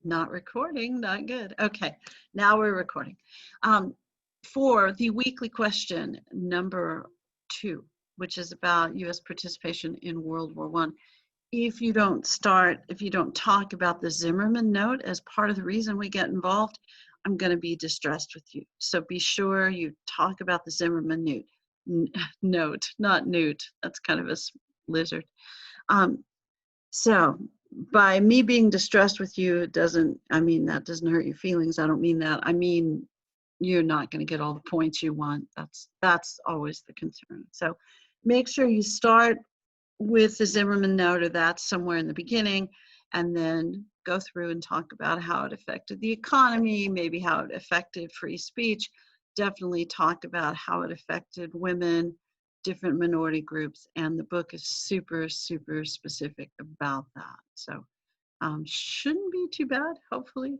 Not recording, not good. Okay, now we're recording. For the weekly question number 2, which is about U.S. participation in World War I, if you don't talk about the Zimmerman note as part of the reason we get involved, I'm going to be distressed with you. So be sure you talk about the Zimmerman note, not newt. That's kind of a lizard. So by me being distressed with you, that doesn't hurt your feelings. I don't mean that. I mean, you're not going to get all the points you want. That's always the concern. So make sure you start with the Zimmerman note, or that's somewhere in the beginning, and then go through and talk about how it affected the economy, maybe how it affected free speech. Definitely talk about how it affected women, different minority groups, and the book is super, super specific about that. So shouldn't be too bad, hopefully.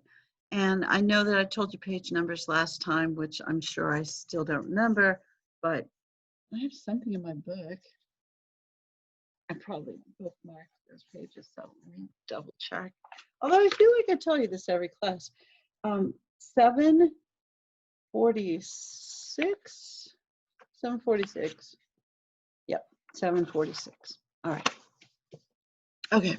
And I know that I told you page numbers last time, which I'm sure I still don't remember, but I have something in my book. I probably bookmarked those pages, so let me double check. Although I feel like I tell you this every class. 746. 746. Yep, 746. All right. Okay,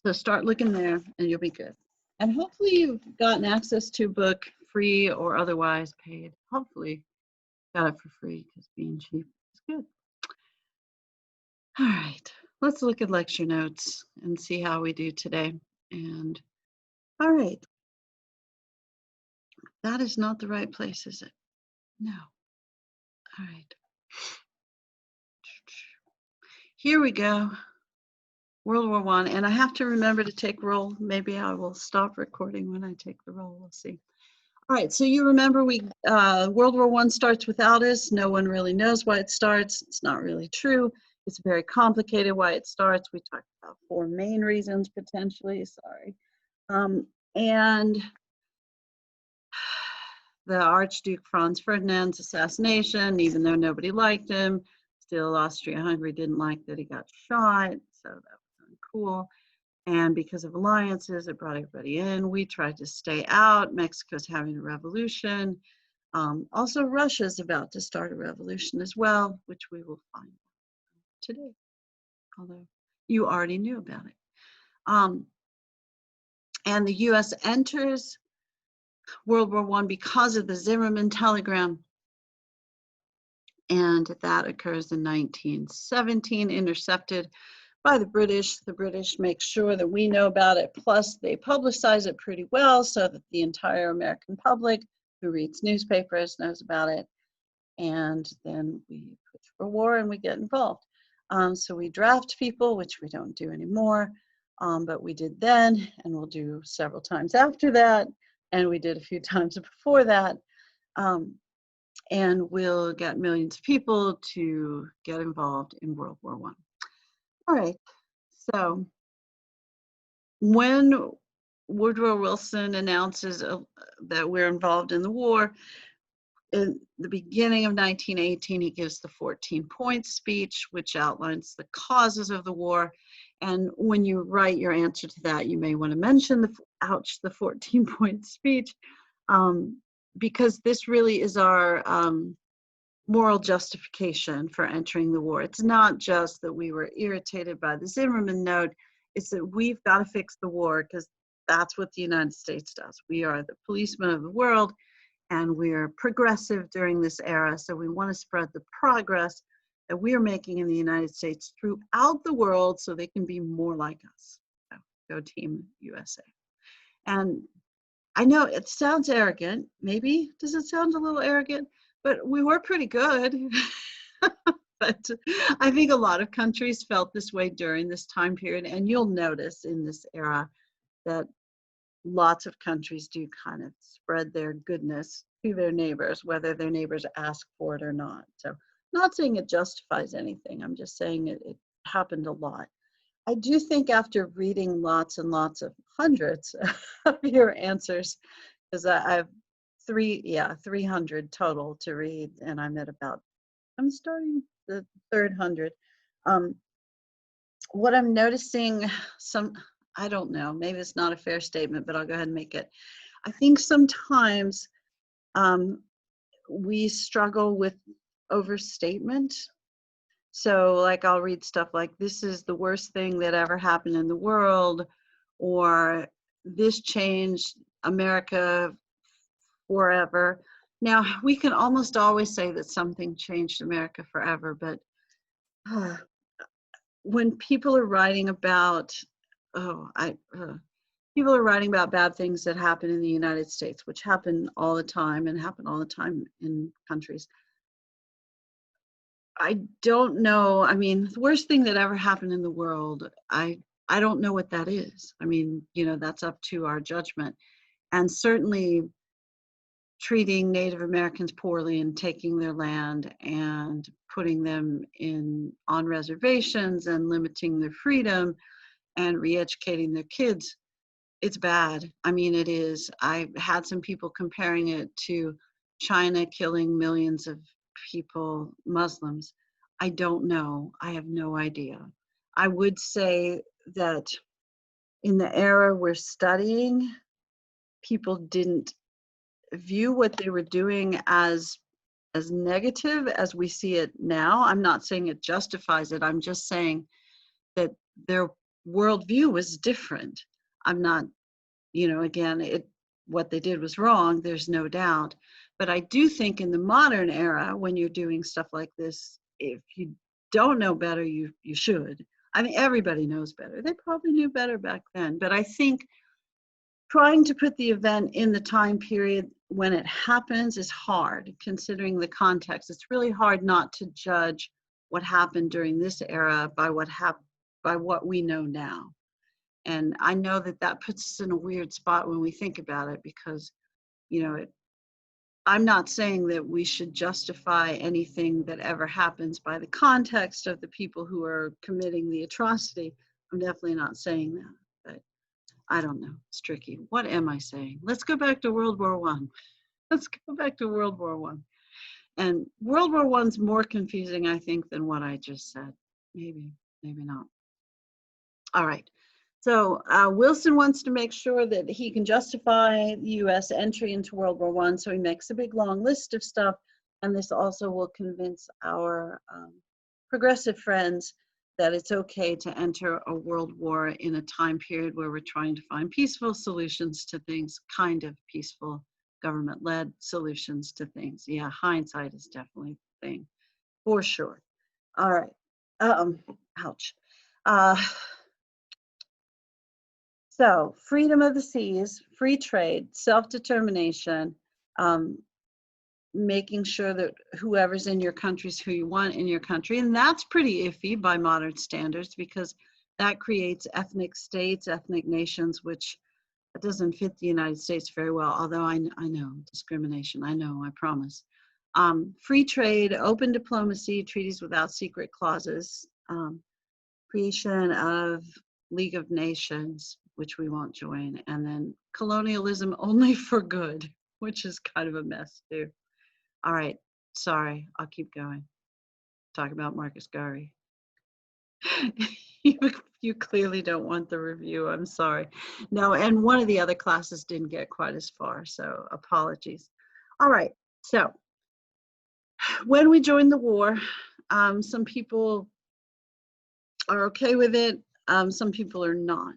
so start looking there and you'll be good. And hopefully you've gotten access to a book, free or otherwise paid. Hopefully got it for free, because being cheap is good. All right, let's look at lecture notes and see how we do today. And all right, that is not the right place, is it? No. All right. Here we go. World War I, and I have to remember to take roll. Maybe I will stop recording when I take the roll. We'll see. All right, so you remember World War I starts without us. No one really knows why it starts. It's not really true. It's very complicated why it starts. We talked about 4 main reasons potentially. Sorry. And the Archduke Franz Ferdinand's assassination, even though nobody liked him, still Austria-Hungary didn't like that he got shot, so that was uncool. And because of alliances, it brought everybody in. We tried to stay out. Mexico's having a revolution. Also, Russia's about to start a revolution as well, which we will find today, although you already knew about it. And the U.S. enters World War I because of the Zimmerman telegram. And that occurs in 1917, intercepted by the British. The British make sure that we know about it, plus they publicize it pretty well so that the entire American public who reads newspapers knows about it. And then we push for war and we get involved. So we draft people, which we don't do anymore, but we did then, and we'll do several times after that, and we did a few times before that. And we'll get millions of people to get involved in World War I. All right, so when Woodrow Wilson announces that we're involved in the war, in the beginning of 1918, he gives the 14-point speech, which outlines the causes of the war. And when you write your answer to that, you may want to mention the 14-point speech, because this really is our moral justification for entering the war. It's not just that we were irritated by the Zimmerman note, it's that we've got to fix the war, because that's what the United States does. We are the policemen of the world, and we're progressive during this era, so we want to spread the progress that we're making in the United States throughout the world so they can be more like us. So, go Team USA. And I know it sounds arrogant, maybe. Does it sound a little arrogant? But we were pretty good. But I think a lot of countries felt this way during this time period, and you'll notice in this era that lots of countries do kind of spread their goodness to their neighbors, whether their neighbors ask for it or not. So I'm not saying it justifies anything. I'm just saying it happened a lot. I do think after reading lots and lots of hundreds of your answers, because I have 300 total to read, and I'm starting the 300. What I'm noticing, I don't know, maybe it's not a fair statement, but I'll go ahead and make it. I think sometimes we struggle with overstatement. So like I'll read stuff like, this is the worst thing that ever happened in the world, or this changed America forever. Now, we can almost always say that something changed America forever, but when people are writing about, people are writing about bad things that happen in the United States, which happen all the time and happen all the time in countries. I don't know. I mean, the worst thing that ever happened in the world, I don't know what that is. I mean, you know, that's up to our judgment. And certainly treating Native Americans poorly and taking their land and putting them on reservations and limiting their freedom and re-educating their kids, it's bad. I mean, it is. I've had some people comparing it to China killing millions of people, Muslims. I don't know. I have no idea. I would say that in the era we're studying, people didn't view what they were doing as negative as we see it now. I'm not saying it justifies it. I'm just saying that their worldview was different. I'm not, you know, again, what they did was wrong, there's no doubt. But I do think in the modern era, when you're doing stuff like this, if you don't know better, you should. I mean, everybody knows better. They probably knew better back then. But I think trying to put the event in the time period when it happens is hard, considering the context. It's really hard not to judge what happened during this era by what we know now. And I know that that puts us in a weird spot when we think about it, because, you know, I'm not saying that we should justify anything that ever happens by the context of the people who are committing the atrocity. I'm definitely not saying that, but I don't know. It's tricky. What am I saying? Let's go back to World War I. Let's go back to World War I. And World War I's more confusing, I think, than what I just said. Maybe, maybe not. All right. So Wilson wants to make sure that he can justify the U.S. entry into World War I, so he makes a big long list of stuff, and this also will convince our progressive friends that it's okay to enter a world war in a time period where we're trying to find peaceful solutions to things, kind of peaceful government-led solutions to things. Yeah, hindsight is definitely a thing, for sure. All right. Ouch. So freedom of the seas, free trade, self-determination, making sure that whoever's in your country is who you want in your country. And that's pretty iffy by modern standards, because that creates ethnic states, ethnic nations, which doesn't fit the United States very well, although I know discrimination. I know, I promise. Free trade, open diplomacy, treaties without secret clauses, creation of League of Nations, which we won't join, and then colonialism only for good, which is kind of a mess too. All right, sorry, I'll keep going. Talk about Marcus Garvey. You clearly don't want the review, I'm sorry. No, and one of the other classes didn't get quite as far, so apologies. All right, so when we joined the war, some people are okay with it, some people are not.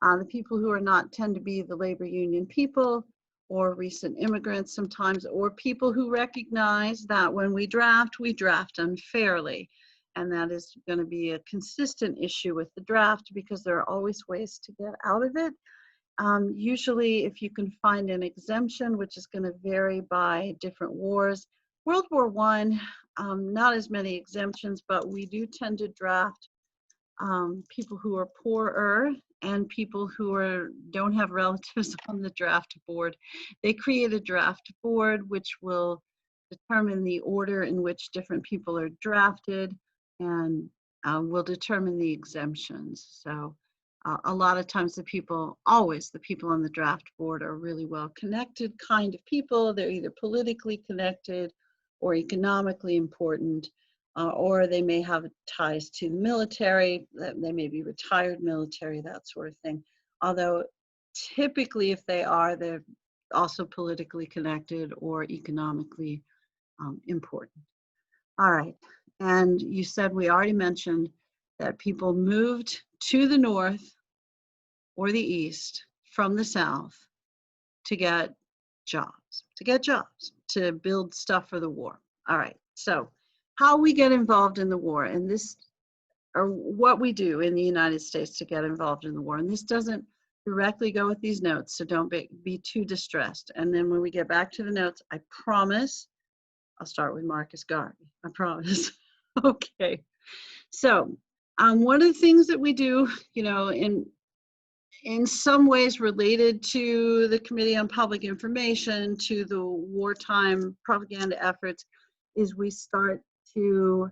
The people who are not tend to be the labor union people, or recent immigrants sometimes, or people who recognize that when we draft unfairly. And that is going to be a consistent issue with the draft, because there are always ways to get out of it. Usually, if you can find an exemption, which is going to vary by different wars. World War I, not as many exemptions, but we do tend to draft people who are poorer and people who don't have relatives on the draft board. They create a draft board which will determine the order in which different people are drafted, and will determine the exemptions. So a lot of times always the people on the draft board are really well connected kind of people. They're either politically connected or economically important. Or they may have ties to the military, they may be retired military, that sort of thing. although typically if they are, they're also politically connected or economically important. All right, and you said we already mentioned that people moved to the north or the east from the south to get jobs, to build stuff for the war. All right, so how we get involved in the war, and this, or what we do in the United States to get involved in the war, and this doesn't directly go with these notes, so don't be too distressed. And then when we get back to the notes, I promise, I'll start with Marcus Garvey, I promise. Okay, so one of the things that we do, you know, in some ways related to the Committee on Public Information, to the wartime propaganda efforts, is we start to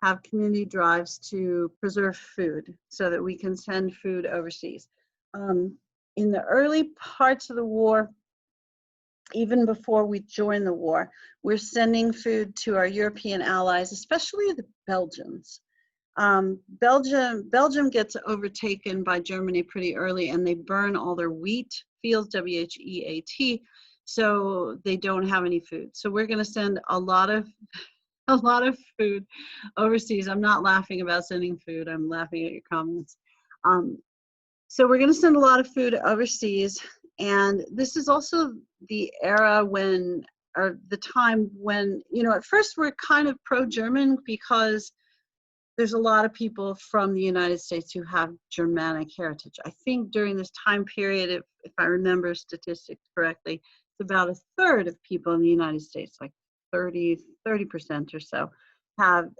have community drives to preserve food so that we can send food overseas. In the early parts of the war, even before we join the war, we're sending food to our European allies, especially the Belgians. Belgium gets overtaken by Germany pretty early, and they burn all their wheat fields, WHEAT, so they don't have any food. So we're going to send a lot of food overseas. I'm not laughing about sending food. I'm laughing at your comments. So we're going to send a lot of food overseas, and this is also the era when, or the time when, you know, at first we're kind of pro-German because there's a lot of people from the United States who have Germanic heritage. I think during this time period, if I remember statistics correctly, it's about a third of people in the United States, like 30% or so, have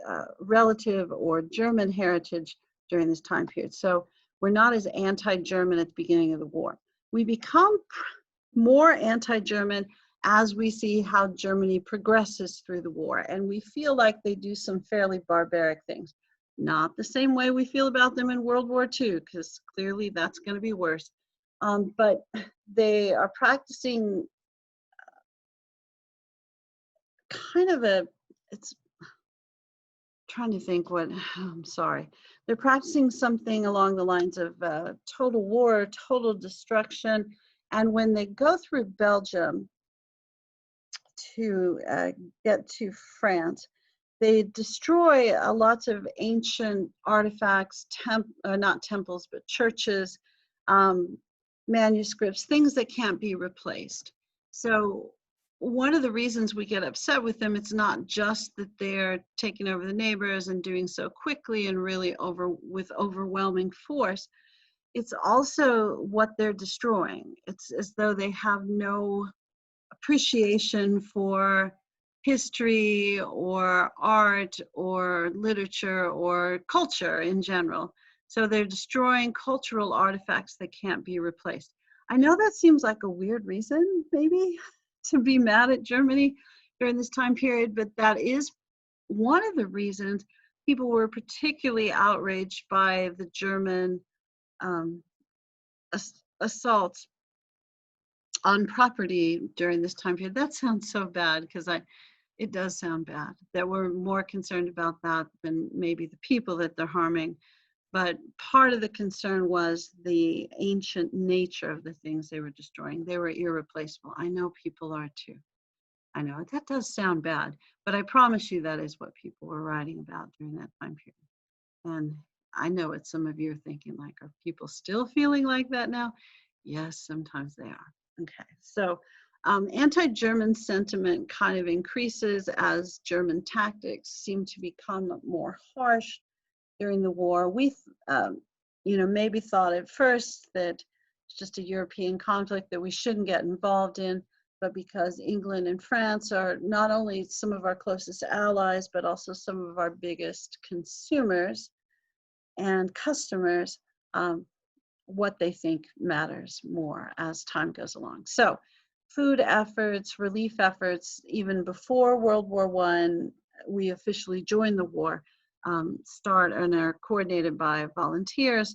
relative or German heritage during this time period. So we're not as anti-German at the beginning of the war. We become more anti-German as we see how Germany progresses through the war, and we feel like they do some fairly barbaric things. Not the same way we feel about them in World War II, because clearly that's going to be worse. But they are practicing kind of it's trying to think what, I'm sorry. They're practicing something along the lines of total war, total destruction. And when they go through Belgium to get to France, they destroy lots of ancient artifacts, not temples, but churches, manuscripts, things that can't be replaced. So one of the reasons we get upset with them, it's not just that they're taking over the neighbors and doing so quickly and really with overwhelming force. It's also what they're destroying. It's as though they have no appreciation for history or art or literature or culture in general. So they're destroying cultural artifacts that can't be replaced. I know that seems like a weird reason, maybe, to be mad at Germany during this time period, but that is one of the reasons people were particularly outraged by the German assaults on property during this time period. That sounds so bad, because it does sound bad that we're more concerned about that than maybe the people that they're harming. But part of the concern was the ancient nature of the things they were destroying. They were irreplaceable. I know people are too. I know that does sound bad, but I promise you that is what people were writing about during that time period. And I know what some of you are thinking, like, are people still feeling like that now? Yes, sometimes they are. Okay, so anti-German sentiment kind of increases as German tactics seem to become more harsh during the war. We, you know, maybe thought at first that it's just a European conflict that we shouldn't get involved in, but because England and France are not only some of our closest allies, but also some of our biggest consumers and customers, what they think matters more as time goes along. So food efforts, relief efforts, even before World War I, we officially joined the war, start and are coordinated by volunteers.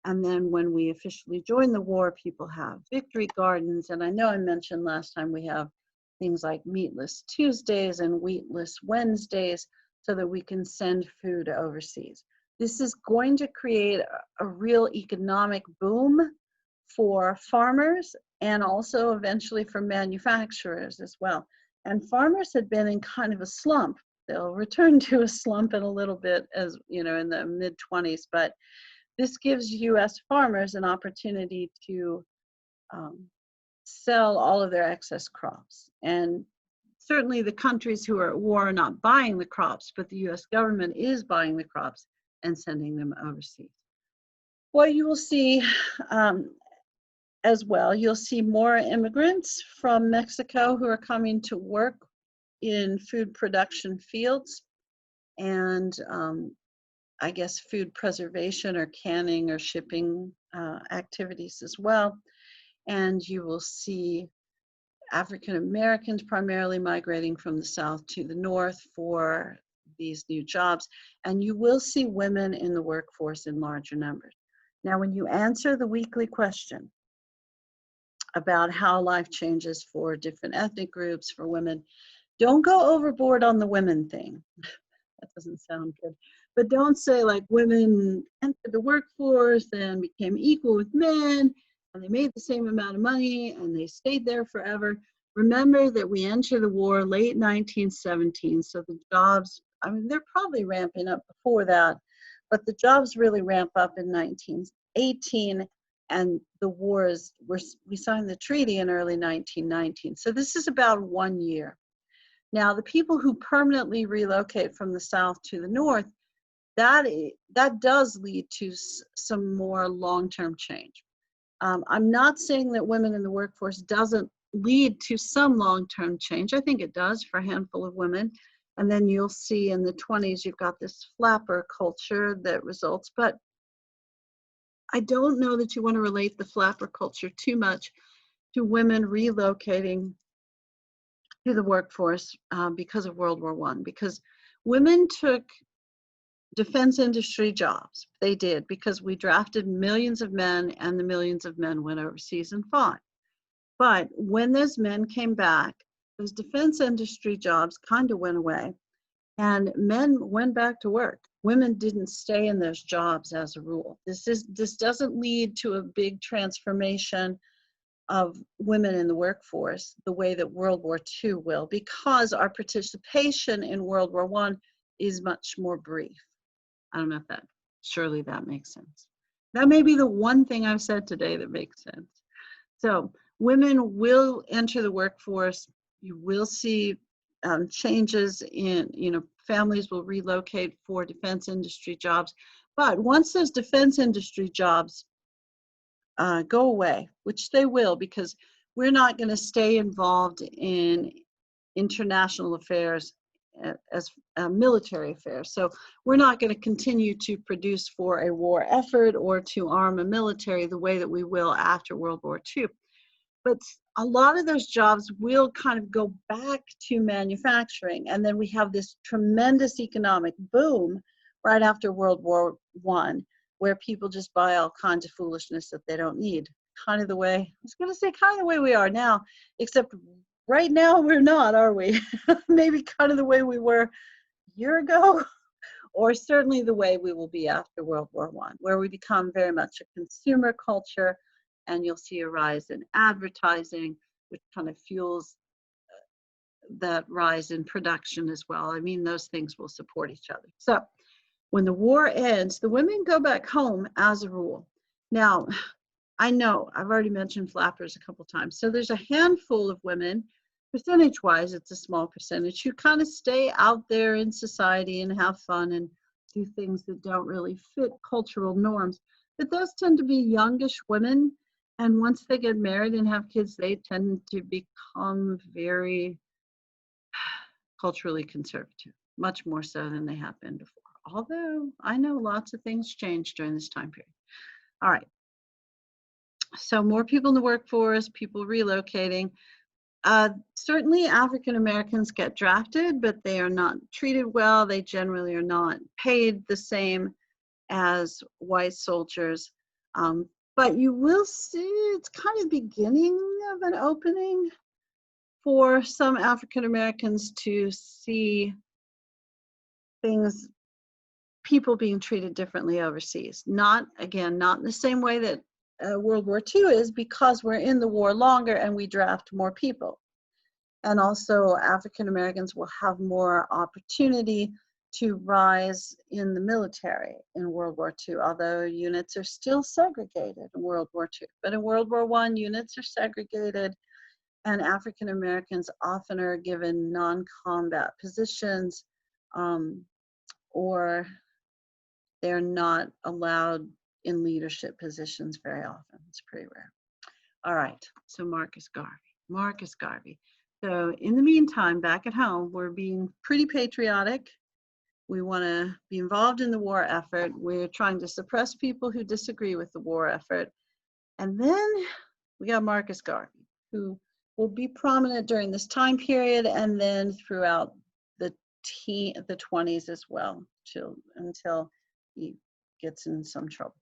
And then when we officially join the war, people have victory gardens. And I know I mentioned last time we have things like Meatless Tuesdays and Wheatless Wednesdays so that we can send food overseas. This is going to create a real economic boom for farmers and also eventually for manufacturers as well. And farmers had been in kind of a slump. They'll return to a slump in a little bit, as you know, in the mid-20s, but this gives US farmers an opportunity to sell all of their excess crops. And certainly the countries who are at war are not buying the crops, but the US government is buying the crops and sending them overseas. What you will see as well, you'll see more immigrants from Mexico who are coming to work in food production fields and I guess food preservation or canning or shipping activities as well. And you will see African Americans primarily migrating from the south to the north for these new jobs. And you will see women in the workforce in larger numbers. Now, when you answer the weekly question about how life changes for different ethnic groups, for women, don't go overboard on the women thing. That doesn't sound good. But don't say like women entered the workforce and became equal with men and they made the same amount of money and they stayed there forever. Remember that we entered the war late 1917, so the jobs, I mean, they're probably ramping up before that, but the jobs really ramp up in 1918 and the wars, we signed the treaty in early 1919. So this is about 1 year. Now, the people who permanently relocate from the south to the north, that does lead to some more long-term change. I'm not saying that women in the workforce doesn't lead to some long-term change. I think it does for a handful of women. And then you'll see in the 20s, you've got this flapper culture that results. But I don't know that you want to relate the flapper culture too much to women relocating to the workforce because of World War I, because women took defense industry jobs. They did, because we drafted millions of men and the millions of men went overseas and fought. But when those men came back, those defense industry jobs kind of went away and men went back to work. Women didn't stay in those jobs as a rule. This doesn't lead to a big transformation of women in the workforce the way that World War II will, because our participation in World War I is much more brief. I don't know if surely that makes sense. That may be the one thing I've said today that makes sense. So women will enter the workforce. You will see changes in, families will relocate for defense industry jobs. But once those defense industry jobs go away, which they will, because we're not going to stay involved in international affairs as military affairs. So we're not going to continue to produce for a war effort or to arm a military the way that we will after World War II. But a lot of those jobs will kind of go back to manufacturing. And then we have this tremendous economic boom right after World War I, where people just buy all kinds of foolishness that they don't need. Kind of the way, I was going to say kind of the way we are now, except right now we're not, are we? Maybe kind of the way we were a year ago, or certainly the way we will be after World War I, where we become very much a consumer culture, and you'll see a rise in advertising, which kind of fuels that rise in production as well. I mean, those things will support each other. So when the war ends, the women go back home as a rule. Now, I know I've already mentioned flappers a couple times. So there's a handful of women, percentage-wise, it's a small percentage, who kind of stay out there in society and have fun and do things that don't really fit cultural norms. But those tend to be youngish women. And once they get married and have kids, they tend to become very culturally conservative, much more so than they have been before. Although I know lots of things changed during this time period. All right. So more people in the workforce, people relocating. Certainly African Americans get drafted, but they are not treated well. They generally are not paid the same as white soldiers. But you will see it's kind of beginning of an opening for some African Americans to see people being treated differently overseas. Not, again, not in the same way that World War II is because we're in the war longer and we draft more people. And also African Americans will have more opportunity to rise in the military in World War II, although units are still segregated in World War II. But in World War I, units are segregated, and African Americans often are given non-combat positions, or they're not allowed in leadership positions very often. It's pretty rare. All right, so Marcus Garvey. Marcus Garvey. So in the meantime, back at home, we're being pretty patriotic. We want to be involved in the war effort. We're trying to suppress people who disagree with the war effort. And then we got Marcus Garvey, who will be prominent during this time period and then throughout the 20s as well, until he gets in some trouble.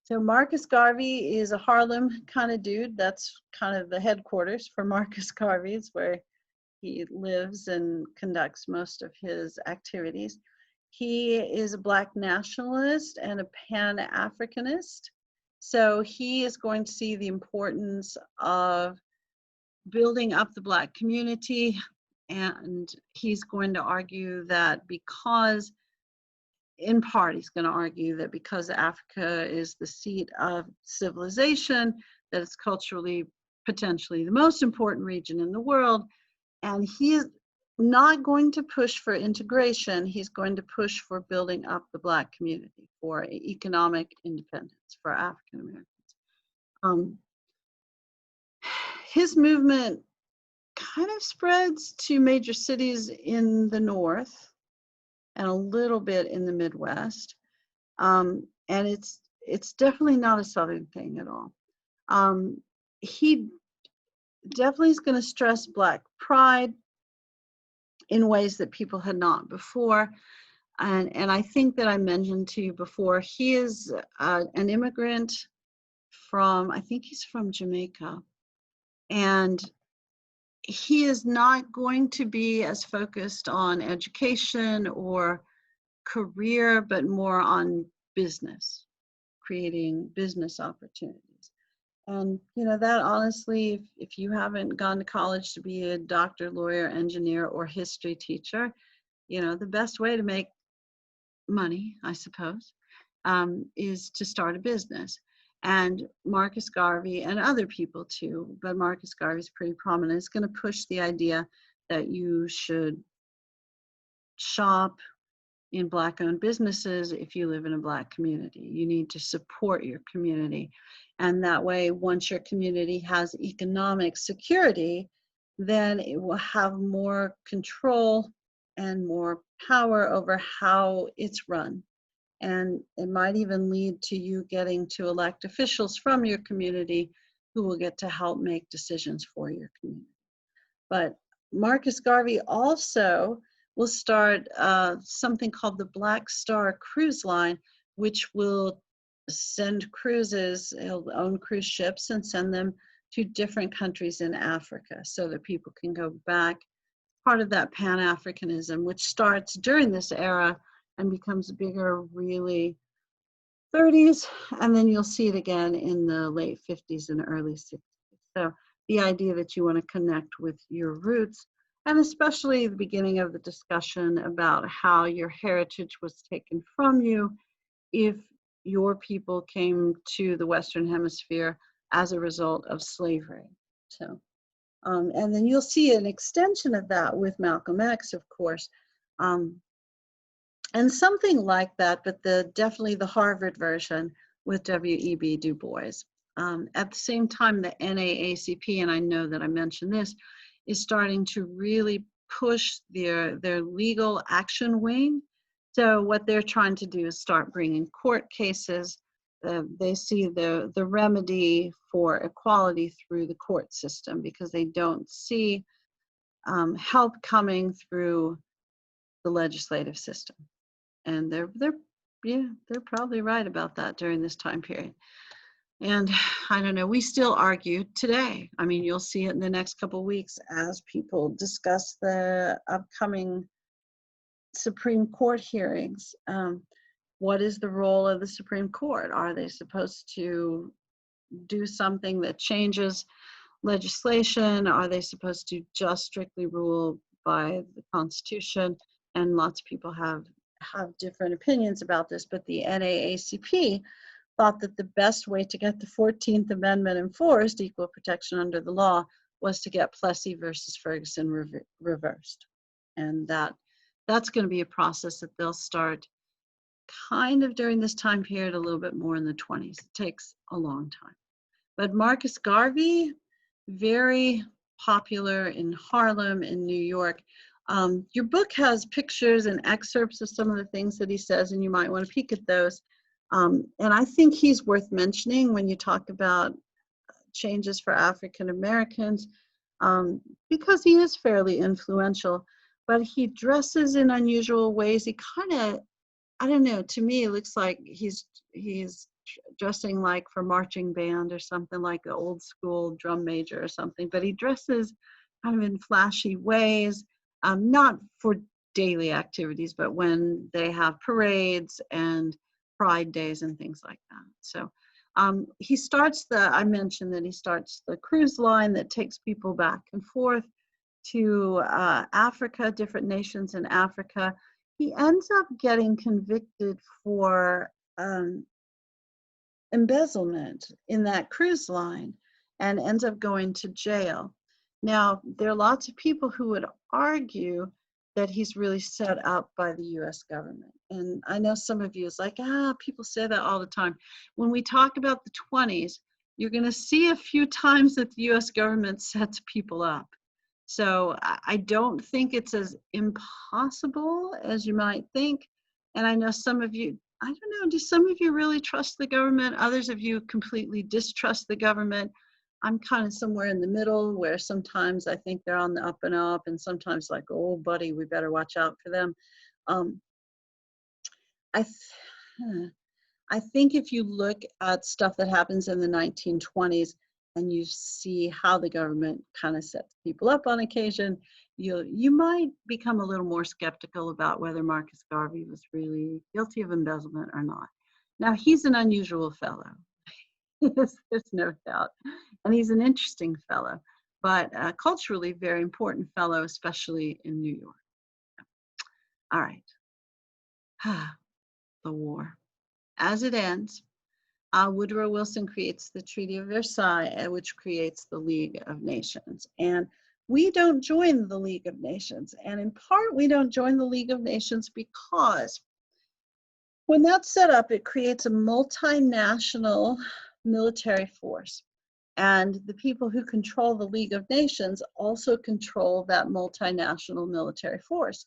So Marcus Garvey is a Harlem kind of dude. That's kind of the headquarters for Marcus Garvey's, where he lives and conducts most of his activities. He is a Black nationalist and a Pan-Africanist. So he is going to see the importance of building up the Black community, and he's going to argue that because, in part, he's going to argue that because Africa is the seat of civilization, that it's culturally potentially the most important region in the world, and he is not going to push for integration. He's going to push for building up the Black community, for economic independence for African Americans. His movement kind of spreads to major cities in the North and a little bit in the Midwest. And it's definitely not a Southern thing at all. He definitely is going to stress Black pride in ways that people had not before. And I think that I mentioned to you before, he is an immigrant from, I think he's from Jamaica. And he is not going to be as focused on education or career, but more on business, creating business opportunities. And that honestly, if you haven't gone to college to be a doctor, lawyer, engineer, or history teacher, the best way to make money, I suppose, is to start a business. And Marcus Garvey, and other people too, but Marcus Garvey is pretty prominent, is going to push the idea that you should shop in Black-owned businesses if you live in a Black community. You need to support your community. And that way, once your community has economic security, then it will have more control and more power over how it's run. And it might even lead to you getting to elect officials from your community who will get to help make decisions for your community. But Marcus Garvey also will start something called the Black Star Cruise Line, which will send cruises. He'll own cruise ships and send them to different countries in Africa so that people can go back. Part of that Pan-Africanism, which starts during this era and becomes bigger really 30s, and then you'll see it again in the late 50s and early 60s. So the idea that you want to connect with your roots, and especially the beginning of the discussion about how your heritage was taken from you if your people came to the Western Hemisphere as a result of slavery. So, and then you'll see an extension of that with Malcolm X, of course, and something like that, but definitely the Harvard version with W.E.B. Du Bois. At the same time, the NAACP, and I know that I mentioned this, is starting to really push their legal action wing. So what they're trying to do is start bringing court cases. They see the remedy for equality through the court system because they don't see help coming through the legislative system. And they're probably right about that during this time period. And I don't know, we still argue today. I mean, you'll see it in the next couple of weeks as people discuss the upcoming Supreme Court hearings. What is the role of the Supreme Court? Are they supposed to do something that changes legislation? Are they supposed to just strictly rule by the Constitution? And lots of people have different opinions about this, but the NAACP thought that the best way to get the 14th Amendment enforced, equal protection under the law, was to get Plessy versus Ferguson reversed. And that's going to be a process that they'll start kind of during this time period, a little bit more in the 20s. It takes a long time. But Marcus Garvey, very popular in Harlem, in New York. Your book has pictures and excerpts of some of the things that he says, and you might want to peek at those. And I think he's worth mentioning when you talk about changes for African Americans, because he is fairly influential, but he dresses in unusual ways. He kind of, I don't know, to me it looks like he's dressing like for marching band or something, like an old school drum major or something, but he dresses kind of in flashy ways, not for daily activities, but when they have parades and pride days and things like that. So he starts I mentioned that he starts the cruise line that takes people back and forth to Africa, different nations in Africa. He ends up getting convicted for embezzlement in that cruise line and ends up going to jail. Now, there are lots of people who would argue that he's really set up by the US government. And I know some of you is like, people say that all the time. When we talk about the 20s, you're going to see a few times that the US government sets people up. So I don't think it's as impossible as you might think. And I know some of you, I don't know, do some of you really trust the government? Others of you completely distrust the government. I'm kind of somewhere in the middle, where sometimes I think they're on the up and up, and sometimes like, oh, buddy, we better watch out for them. I think if you look at stuff that happens in the 1920s and you see how the government kind of sets people up on occasion, you might become a little more skeptical about whether Marcus Garvey was really guilty of embezzlement or not. Now, he's an unusual fellow. There's no doubt. And he's an interesting fellow, but culturally very important fellow, especially in New York. All right. The war. As it ends, Woodrow Wilson creates the Treaty of Versailles, which creates the League of Nations. And we don't join the League of Nations. And in part, we don't join the League of Nations because when that's set up, it creates a multinational military force. And the people who control the League of Nations also control that multinational military force.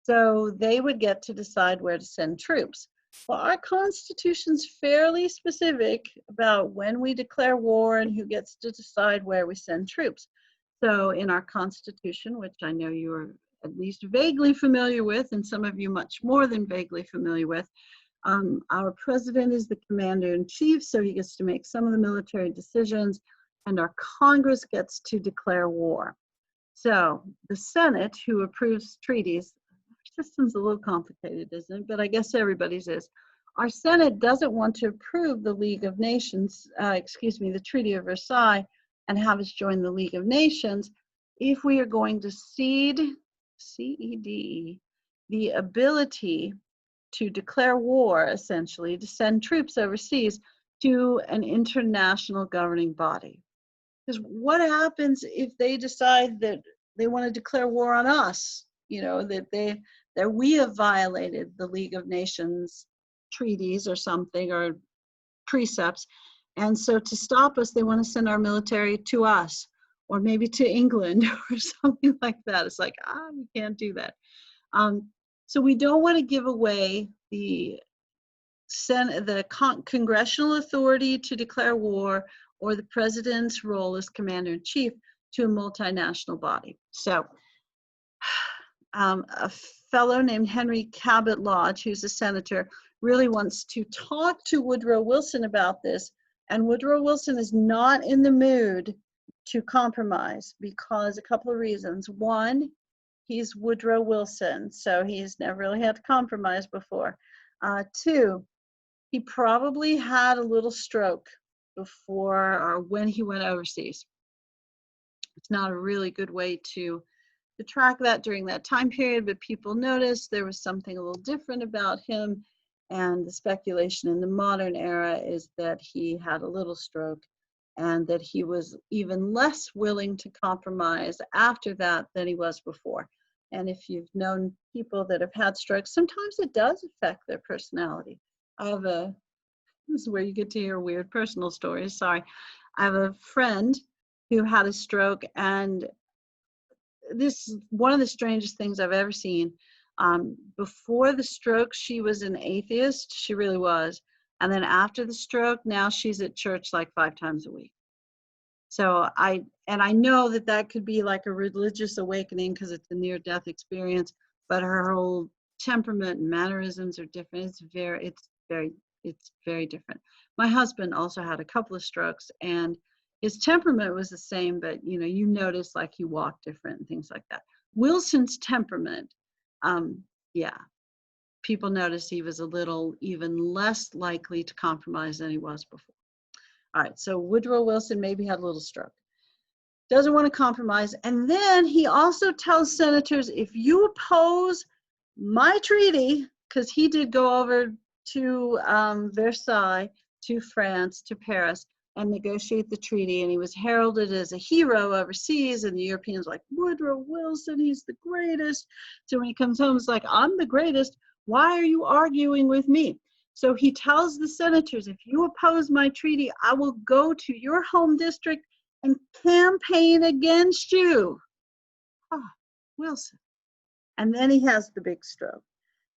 So they would get to decide where to send troops. Well, our Constitution's fairly specific about when we declare war and who gets to decide where we send troops. So in our Constitution, which I know you are at least vaguely familiar with, and some of you much more than vaguely familiar with, our president is the commander-in-chief, so he gets to make some of the military decisions, and our Congress gets to declare war. So the Senate, who approves treaties, our system's a little complicated, isn't it? But I guess everybody's is. Our Senate doesn't want to approve the League of Nations, the Treaty of Versailles, and have us join the League of Nations if we are going to cede, C-E-D-E, the ability to declare war, essentially, to send troops overseas to an international governing body. Because what happens if they decide that they want to declare war on us? You know, that we have violated the League of Nations treaties or something, or precepts. And so to stop us, they want to send our military to us, or maybe to England or something like that. It's like, we can't do that. So we don't want to give away the congressional authority to declare war or the president's role as commander-in-chief to a multinational body. So a fellow named Henry Cabot Lodge, who's a senator, really wants to talk to Woodrow Wilson about this. And Woodrow Wilson is not in the mood to compromise because a couple of reasons. One, he's Woodrow Wilson, so he's never really had to compromise before. Two, he probably had a little stroke before or when he went overseas. It's not a really good way to track that during that time period, but people noticed there was something a little different about him. And the speculation in the modern era is that he had a little stroke and that he was even less willing to compromise after that than he was before. And if you've known people that have had strokes, sometimes it does affect their personality. This is where you get to hear weird personal stories, sorry. I have a friend who had a stroke, and this is one of the strangest things I've ever seen. Before the stroke, she was an atheist. She really was. And then after the stroke, now she's at church like 5 times a week. So I know that that could be like a religious awakening because it's a near-death experience, but her whole temperament and mannerisms are different. It's very different. My husband also had a couple of strokes, and his temperament was the same, but you notice like he walked different and things like that. Wilson's temperament, yeah, people noticed he was a little even less likely to compromise than he was before. All right, so Woodrow Wilson maybe had a little stroke. Doesn't want to compromise. And then he also tells senators, if you oppose my treaty, because he did go over to Versailles, to France, to Paris, and negotiate the treaty, and he was heralded as a hero overseas, and the Europeans like, Woodrow Wilson, he's the greatest. So when he comes home, it's like, I'm the greatest. Why are you arguing with me? So he tells the senators, if you oppose my treaty, I will go to your home district and campaign against you. Ah, Wilson. And then he has the big stroke.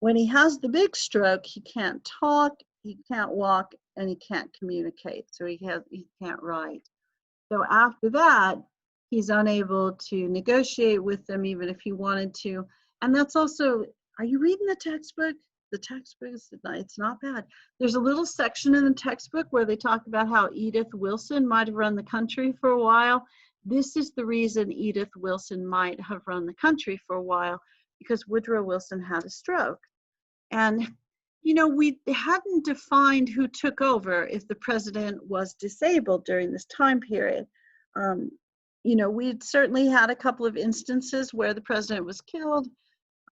When he has the big stroke, he can't talk, he can't walk, and he can't communicate. So he can't write. So after that, he's unable to negotiate with them even if he wanted to. And that's also, are you reading the textbook? The textbook, it's not bad. There's a little section in the textbook where they talk about how Edith Wilson might have run the country for a while. This is the reason Edith Wilson might have run the country for a while, because Woodrow Wilson had a stroke. And, we hadn't defined who took over if the president was disabled during this time period. We'd certainly had a couple of instances where the president was killed,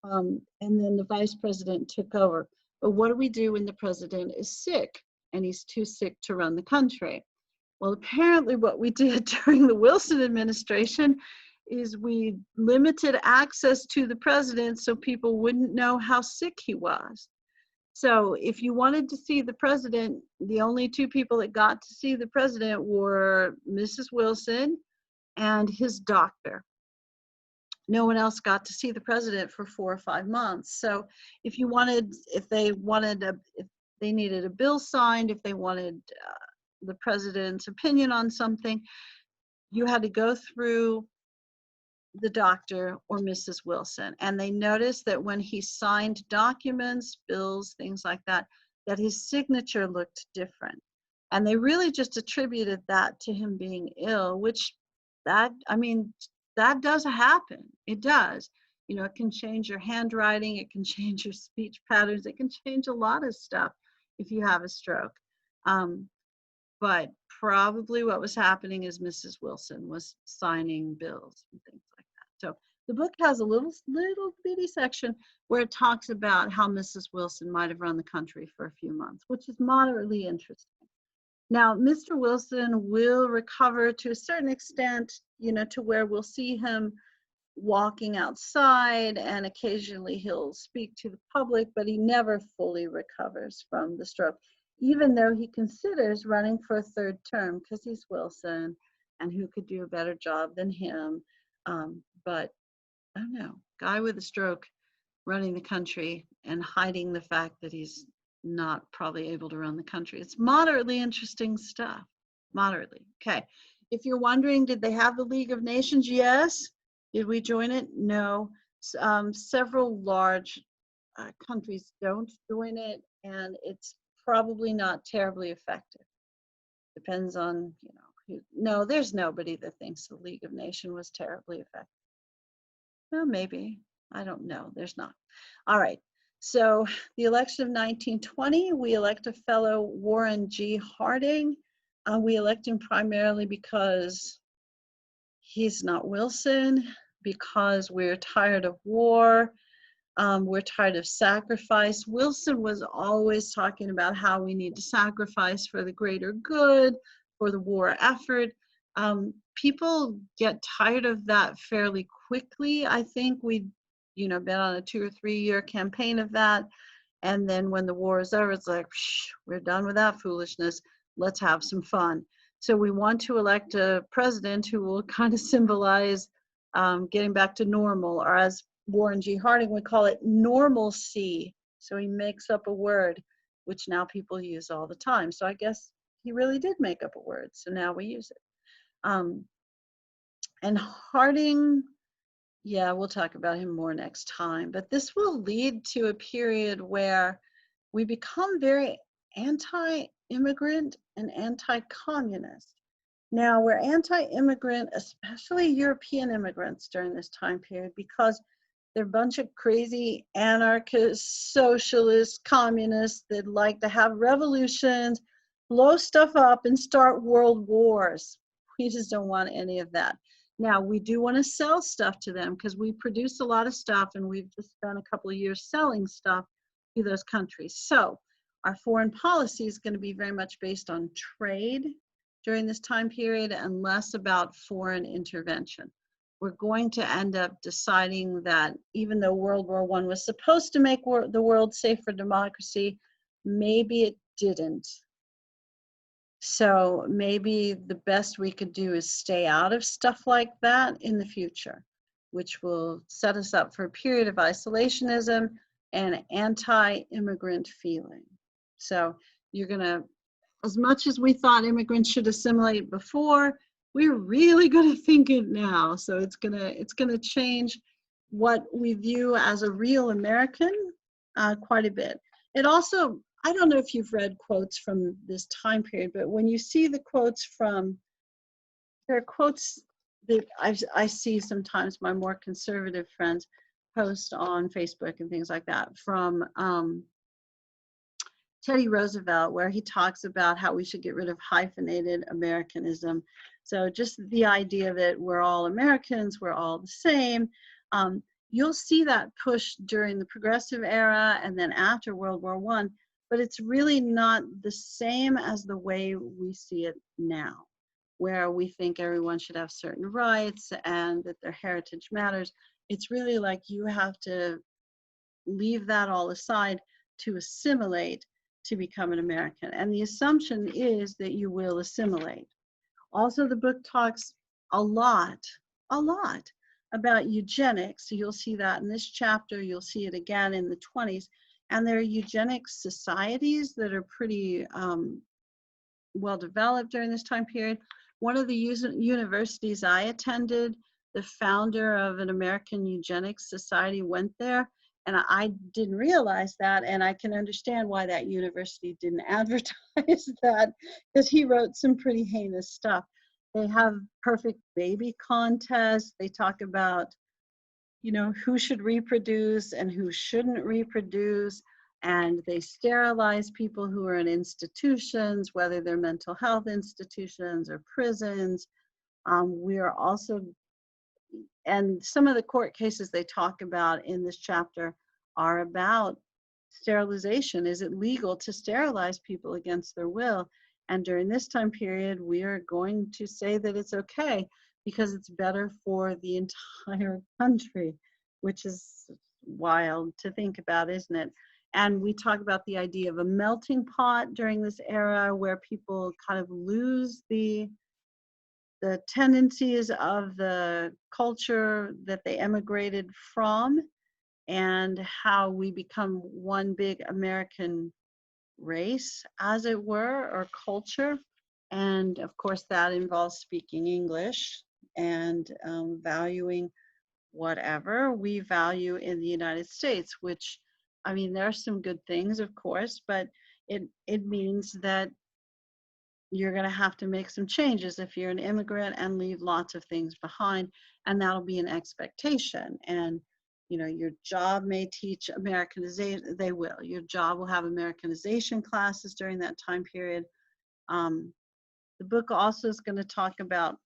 and then the vice president took over. But what do we do when the president is sick and he's too sick to run the country? Well, apparently what we did during the Wilson administration is we limited access to the president so people wouldn't know how sick he was. So if you wanted to see the president, the only 2 people that got to see the president were Mrs. Wilson and his doctor. No one else got to see the president for 4 or 5 months. So if they needed a bill signed, if they wanted the president's opinion on something, you had to go through the doctor or Mrs. Wilson. And they noticed that when he signed documents, bills, things like that, that his signature looked different. And they really just attributed that to him being ill, which that does happen. It does. It can change your handwriting, it can change your speech patterns, it can change a lot of stuff if you have a stroke. But probably what was happening is Mrs. Wilson was signing bills and things like that. So the book has a little bitty section where it talks about how Mrs. Wilson might have run the country for a few months, which is moderately interesting. Now, Mr. Wilson will recover to a certain extent, to where we'll see him walking outside, and occasionally he'll speak to the public, but he never fully recovers from the stroke, even though he considers running for a 3rd term because he's Wilson and who could do a better job than him. But I don't know, guy with a stroke running the country and hiding the fact that he's not probably able to run the country. It's moderately interesting stuff. Moderately. Okay. If you're wondering, did they have the League of Nations? Yes. Did we join it? No. Several large countries don't join it, and it's probably not terribly effective. Depends on, no, there's nobody that thinks the League of Nations was terribly effective. Well, maybe. I don't know. There's not. All right. So the election of 1920, we elect a fellow, Warren G. Harding. We elect him primarily because he's not Wilson, because we're tired of war. We're tired of sacrifice. Wilson was always talking about how we need to sacrifice for the greater good, for the war effort. People get tired of that fairly quickly. I think we've, been on a 2 or 3 year campaign of that. And then when the war is over, it's like, we're done with that foolishness. Let's have some fun. So we want to elect a president who will kind of symbolize getting back to normal, or as Warren G. Harding would call it, normalcy. So he makes up a word, which now people use all the time. So I guess he really did make up a word. So now we use it. And Harding, yeah, we'll talk about him more next time. But this will lead to a period where we become very anti-immigrant and anti-communist. Now, we're anti-immigrant, especially European immigrants during this time period, because they're a bunch of crazy anarchists, socialists, communists that like to have revolutions, blow stuff up, and start world wars. We just don't want any of that. Now, we do want to sell stuff to them because we produce a lot of stuff, and we've just spent a couple of years selling stuff to those countries. So our foreign policy is going to be very much based on trade during this time period and less about foreign intervention. We're going to end up deciding that even though World War I was supposed to make the world safe for democracy, maybe it didn't. So maybe the best we could do is stay out of stuff like that in the future, which will set us up for a period of isolationism and anti-immigrant feeling. So you're going to, as much as we thought immigrants should assimilate before, we're really going to think it now. So it's going to change what we view as a real American quite a bit. It also, I don't know if you've read quotes from this time period, but when you see the quotes from, there are quotes that I see sometimes my more conservative friends post on Facebook and things like that from Teddy Roosevelt, where he talks about how we should get rid of hyphenated Americanism. So just the idea that we're all Americans, we're all the same. You'll see that push during the Progressive era and then after World War I, but it's really not the same as the way we see it now, where we think everyone should have certain rights and that their heritage matters. It's really like you have to leave that all aside to assimilate to become an American. And the assumption is that you will assimilate. Also, the book talks a lot about eugenics. So you'll see that in this chapter. You'll see it again in the 20s. And there are eugenics societies that are pretty well developed during this time period. One of the universities I attended, the founder of an American Eugenics Society went there, and I didn't realize that, and I can understand why that university didn't advertise that, because he wrote some pretty heinous stuff. They have perfect baby contests. They talk about, who should reproduce and who shouldn't reproduce, and they sterilize people who are in institutions, whether they're mental health institutions or prisons. We are also, and some of the court cases they talk about in this chapter are about sterilization. Is it legal to sterilize people against their will? And during this time period, we are going to say that it's okay because it's better for the entire country, which is wild to think about, isn't it? And we talk about the idea of a melting pot during this era where people kind of lose the tendencies of the culture that they emigrated from, and how we become one big American race, as it were, or culture. And of course, that involves speaking English and valuing whatever we value in the United States, which, I mean, there are some good things, of course, but it means that you're going to have to make some changes if you're an immigrant and leave lots of things behind, and that'll be an expectation. And your job may teach Americanization. They will. Your job will have Americanization classes during that time period. The book also is going to talk about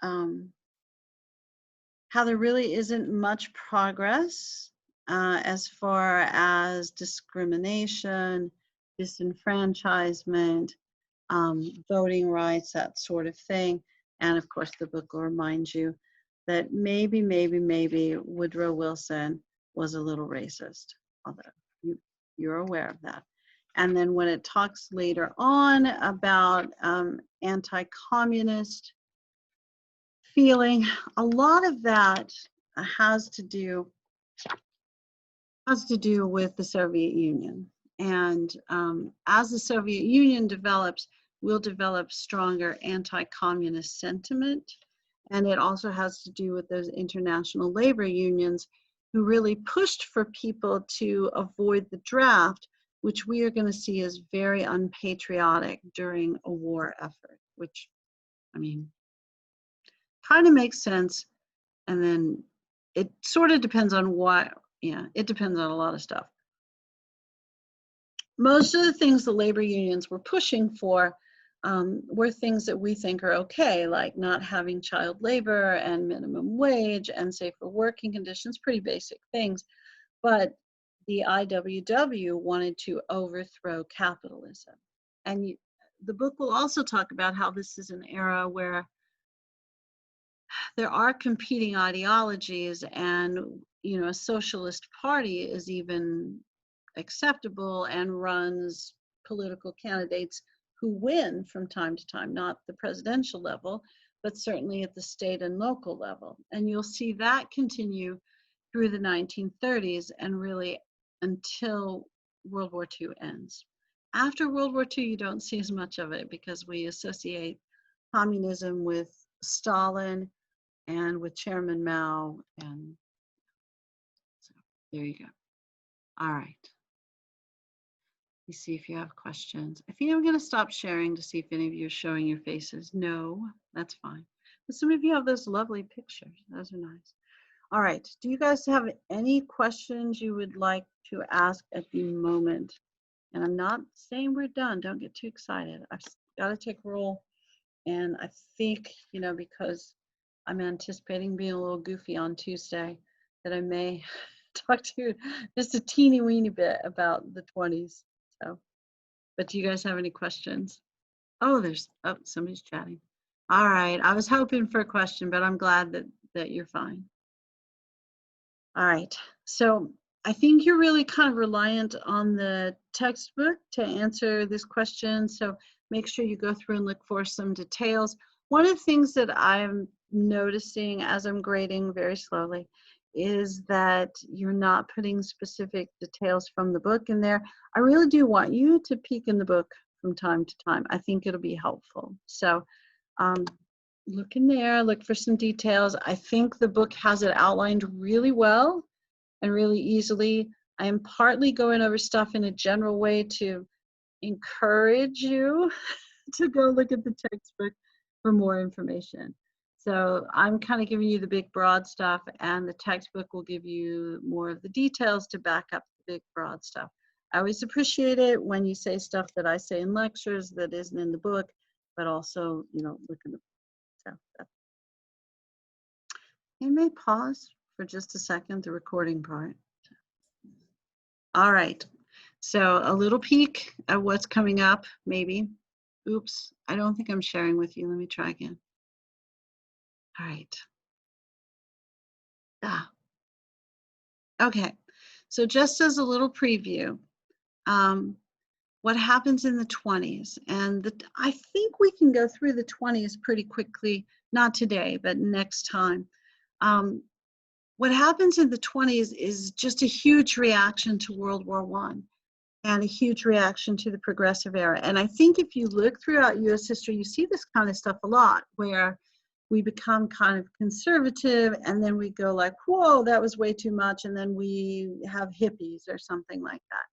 how there really isn't much progress as far as discrimination, disenfranchisement, voting rights, that sort of thing. And of course, the book will remind you that maybe Woodrow Wilson was a little racist, although you're aware of that. And then when it talks later on about anti-communist feeling, a lot of that has to do with the Soviet Union. And as the Soviet Union develops, we'll develop stronger anti-communist sentiment. And it also has to do with those international labor unions who really pushed for people to avoid the draft, which we are going to see as very unpatriotic during a war effort, which, I mean, kind of makes sense. And then it sort of depends on what, yeah, it depends on a lot of stuff. Most of the things the labor unions were pushing for were things that we think are okay, like not having child labor and minimum wage and safer working conditions, pretty basic things. But the IWW wanted to overthrow capitalism. And the book will also talk about how this is an era where there are competing ideologies, and a socialist party is even acceptable and runs political candidates who win from time to time, not the presidential level, but certainly at the state and local level. And you'll see that continue through the 1930s and really until World War II ends. After World War II, you don't see as much of it because we associate communism with Stalin and with Chairman Mao, and so there you go. All right. You see if you have questions. I think I'm going to stop sharing to see if any of you are showing your faces. No, that's fine. But some of you have those lovely pictures. Those are nice. All right. Do you guys have any questions you would like to ask at the moment? And I'm not saying we're done. Don't get too excited. I've got to take roll. And I think, because I'm anticipating being a little goofy on Tuesday, that I may talk to you just a teeny weeny bit about the 20s. So, but do you guys have any questions? Oh, somebody's chatting. All right, I was hoping for a question, but I'm glad that you're fine. All right, so I think you're really kind of reliant on the textbook to answer this question. So make sure you go through and look for some details. One of the things that I'm noticing as I'm grading very slowly is that you're not putting specific details from the book in there. I really do want you to peek in the book from time to time. I think it'll be helpful. So look in there, look for some details. I think the book has it outlined really well and really easily. I am partly going over stuff in a general way to encourage you to go look at the textbook for more information. So I'm kind of giving you the big broad stuff, and the textbook will give you more of the details to back up the big broad stuff. I always appreciate it when you say stuff that I say in lectures that isn't in the book, but also, look in the book. So you may pause for just a second, the recording part. All right, so a little peek at what's coming up, maybe. Oops, I don't think I'm sharing with you. Let me try again. All right. Okay, so just as a little preview, what happens in the 20s, and I think we can go through the 20s pretty quickly, not today, but next time. What happens in the 20s is just a huge reaction to World War I and a huge reaction to the progressive era. And I think if you look throughout US history, you see this kind of stuff a lot, where we become kind of conservative and then we go like, whoa, that was way too much. And then we have hippies or something like that.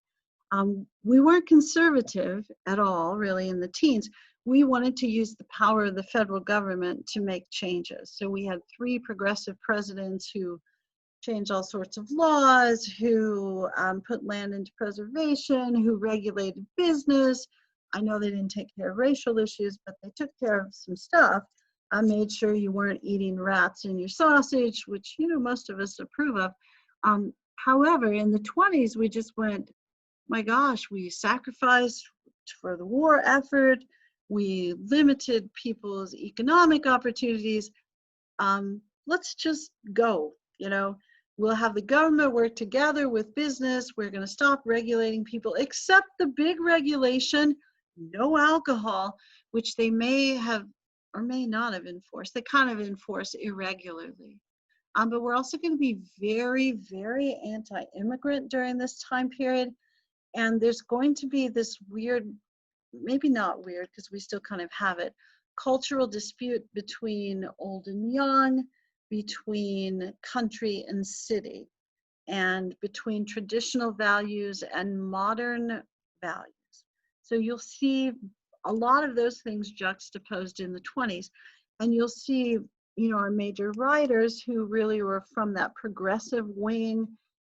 We weren't conservative at all, really, in the teens. We wanted to use the power of the federal government to make changes. So we had 3 progressive presidents who changed all sorts of laws, who put land into preservation, who regulated business. I know they didn't take care of racial issues, but they took care of some stuff. I made sure you weren't eating rats in your sausage, which, you know, most of us approve of. However, in the 20s, we just went, my gosh, we sacrificed for the war effort. We limited people's economic opportunities. Let's just go, you know. We'll have the government work together with business. We're going to stop regulating people, except the big regulation, no alcohol, which they may have or may not have enforced. They kind of enforce irregularly. But we're also going to be very, very anti-immigrant during this time period. And there's going to be this weird, maybe not weird because we still kind of have it, cultural dispute between old and young, between country and city, and between traditional values and modern values. So you'll see a lot of those things juxtaposed in the 20s. And you'll see, you know, our major writers who really were from that progressive wing,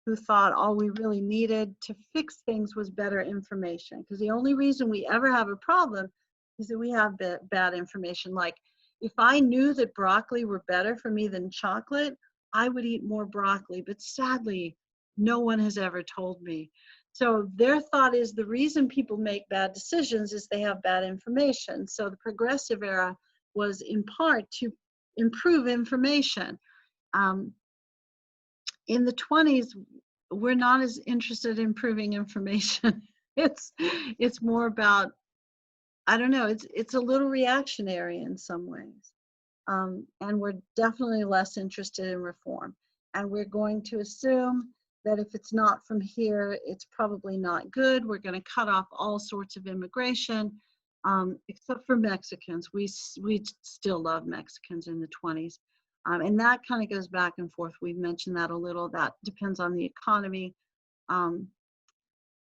who thought all we really needed to fix things was better information. Because the only reason we ever have a problem is that we have bad information. Like, if I knew that broccoli were better for me than chocolate, I would eat more broccoli. But sadly, no one has ever told me. So their thought is the reason people make bad decisions is they have bad information. So the progressive era was in part to improve information. In the 20s, we're not as interested in improving information. It's more about, I don't know, it's a little reactionary in some ways. And we're definitely less interested in reform. And we're going to assume that if it's not from here, it's probably not good. We're going to cut off all sorts of immigration, except for Mexicans. We still love Mexicans in the 20s. And that kind of goes back and forth. We've mentioned that a little. That depends on the economy.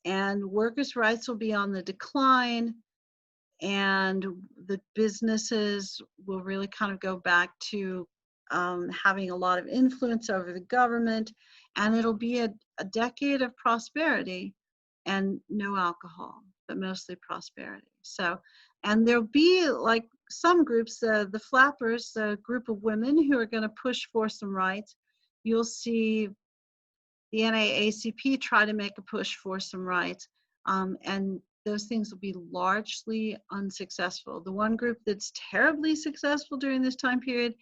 And workers' rights will be on the decline. And the businesses will really kind of go back to having a lot of influence over the government. And it'll be a decade of prosperity and no alcohol, but mostly prosperity. So, and there'll be like some groups, the Flappers, a group of women who are going to push for some rights. You'll see the NAACP try to make a push for some rights. And those things will be largely unsuccessful. The one group that's terribly successful during this time period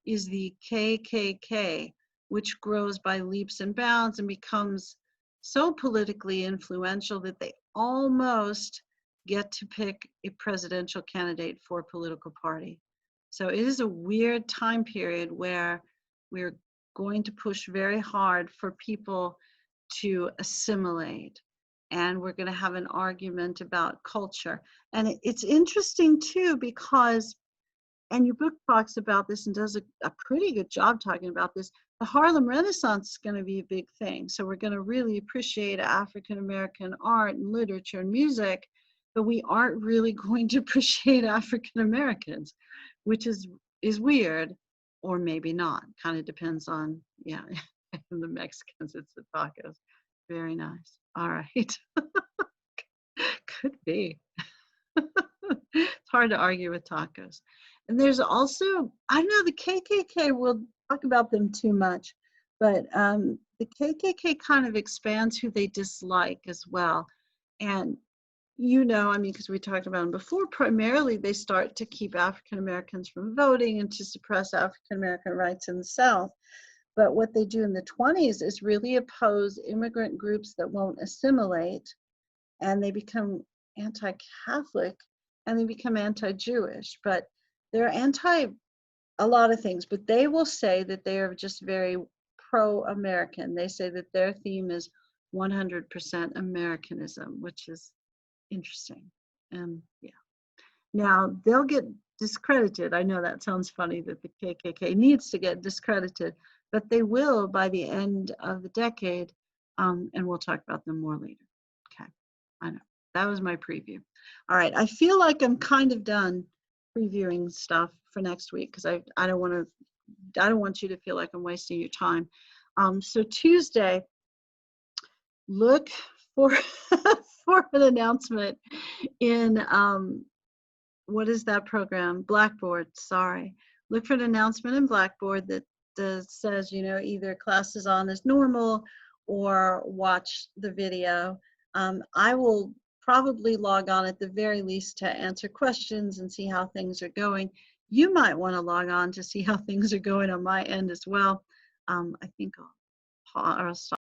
is the KKK, which grows by leaps and bounds and becomes so politically influential that they almost get to pick a presidential candidate for a political party. So it is a weird time period where we're going to push very hard for people to assimilate. And we're going to have an argument about culture. And it's interesting too, because, and your book talks about this and does a pretty good job talking about this, the Harlem Renaissance is going to be a big thing. So we're going to really appreciate African-American art and literature and music, but we aren't really going to appreciate African-Americans, which is weird, or maybe not. Kind of depends on, yeah, the Mexicans, it's the tacos. Very nice. All right. Could be. It's hard to argue with tacos. And there's also, I know the KKK, we'll talk about them too much, but the KKK kind of expands who they dislike as well. And, you know, I mean, because we talked about them before, primarily they start to keep African Americans from voting and to suppress African American rights in the South. But what they do in the 20s is really oppose immigrant groups that won't assimilate, and they become anti-Catholic and they become anti-Jewish. But they're anti a lot of things, but they will say that they are just very pro-American. They say that their theme is 100% Americanism, which is interesting. And yeah. Now, they'll get discredited. I know that sounds funny that the KKK needs to get discredited, but they will by the end of the decade, and we'll talk about them more later. Okay, I know. That was my preview. All right, I feel like I'm kind of done previewing stuff for next week because I don't want you to feel like I'm wasting your time. So Tuesday, look for for an announcement in what is that program? Blackboard, sorry. Look for an announcement in Blackboard that says, either class is on as normal or watch the video. I will probably log on at the very least to answer questions and see how things are going. You might want to log on to see how things are going on my end as well. I think I'll stop.